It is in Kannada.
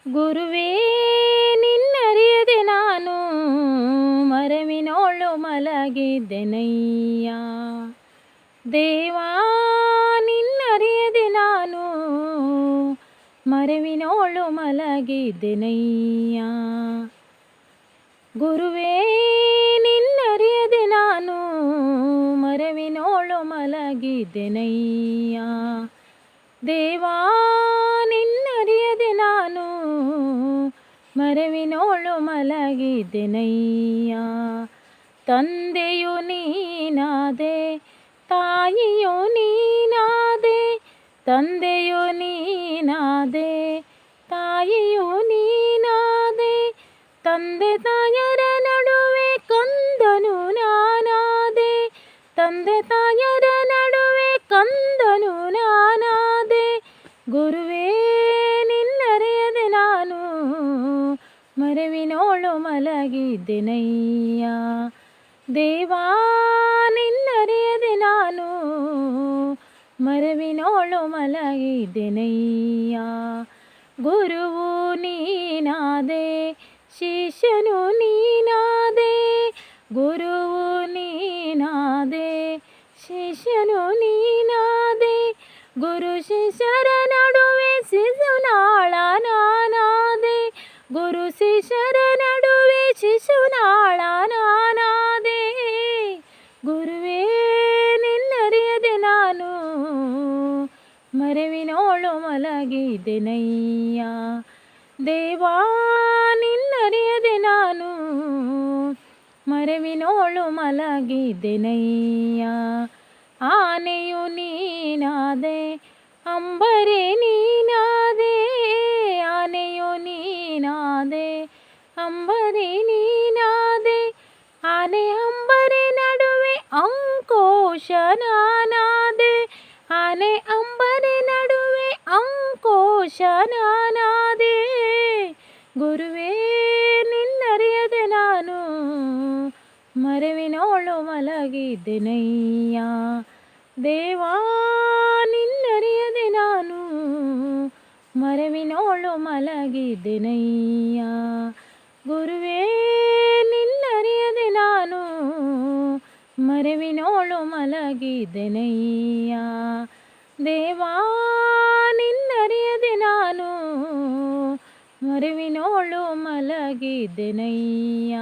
ಗುರುವೇ ನಿನ್ನರಿಯದೆ ನಾನು ಮರವಿನೋಳು ಮಲಗಿದ್ದೆನಯ್ಯ. ದೇವಾ ನಿನ್ನರಿಯದೆ ನಾನು ಮರವಿನೋಳು ಮಲಗಿದ್ದೆನಯ್ಯ. ಗುರುವೇ ನಿನ್ನರಿಯದೆ ನಾನು ಮರವಿನೋಳು ಮಲಗಿದ್ದೆನಯ್ಯ. ದೇವಾ ನಿನ್ನರಿಯದೆ ನಾನು ಮರವಿನೋಳು ಮಲಗಿದ್ದೆನಯ್ಯ. ತಂದೆಯು ನೀನಾದೆ, ತಾಯಿಯು ನೀನಾದೆ, ತಂದೆಯು ನೀನಾದೆ, ತಾಯಿಯು ನೀನಾದೆ, ತಂದೆ ತಾಯರ ನಡುವೆ ಕಂದನು ನಾನಾದೆ, ತಂದೆ ತಾಯರ ನಡುವೆ ಕಂದನು ನಾನಾದೆ. ಗುರುವೇ ನಿನ್ನರಿಯದೆ ನಾನು ಮರವಿನೋಳು ಮಲಗಿದ್ದೆನಯ್ಯ. ದೇವಾ ನಿನ್ನರಿಯದೆ ನಾನು ಮರವಿನೋಳು ಮಲಗಿದ್ದೆನಯ್ಯ. ಗುರುವು ನೀನಾದೆ, ಶಿಷ್ಯನು ನೀನಾದೆ, ಗುರುವು ನೀನಾದೆ, ಶಿಷ್ಯನು ನೀನಾದೆ, ಗುರು ಶಿಷ್ಯರ ನಡುವೆ ಶಿಶುನಾಳ ನಾನಾದೆ, ಗುರು ಶಿಷ್ಯರ ನಡುವೆ ಶಿಶುನಾಳ ನಾನಾದೆ. ಗುರುವೇ ನಿನ್ನರಿಯದೆ ನಾನು ಮರವಿನೋಳು ಮಲಗಿದ್ದೆನಯ್ಯ. ದೇವಾ ನಿನ್ನರಿಯದೆ ನಾನು ಮರವಿನೋಳು ಮಲಗಿದ್ದೆನಯ್ಯ. ಆನೆಯು ನೀನಾದೆ, ಅಂಬರೆ ನೀನಾದೆ, ಆನೆಯು ನೀನಾದೆ, ಅಂಬರೆ ನೀನಾದೆ, ಆನೆ ಅಂಬರೆ ನಡುವೆ ಅಂಕೋಶ ನಾನಾದೆ, ಆನೆ ಅಂಬರೆ ನಡುವೆ ಅಂಕೋಶ ನಾನಾದೆ. ಗುರುವೇ ನಿನ್ನರಿಯದೆ ನಾನು ಮರವಿನೋಳು ಮಲಗಿದ್ದೆನಯ್ಯ. ದೇವಾ ನಿನ್ನರಿಯದೆ ನಾನು ಮರವಿನೋಳು ಮಲಗಿದ್ದೆನಯ್ಯ. ಗುರುವೇ ನಿನ್ನರಿಯದೆ ನಾನು ಮರವಿನೋಳು ಮಲಗಿದ್ದೆನಯ್ಯ. ದೇವಾ ನಿನ್ನರಿಯದೆ ನಾನು ಮರವಿನೋಳು ಮಲಗಿದ್ದೆನಯ್ಯ.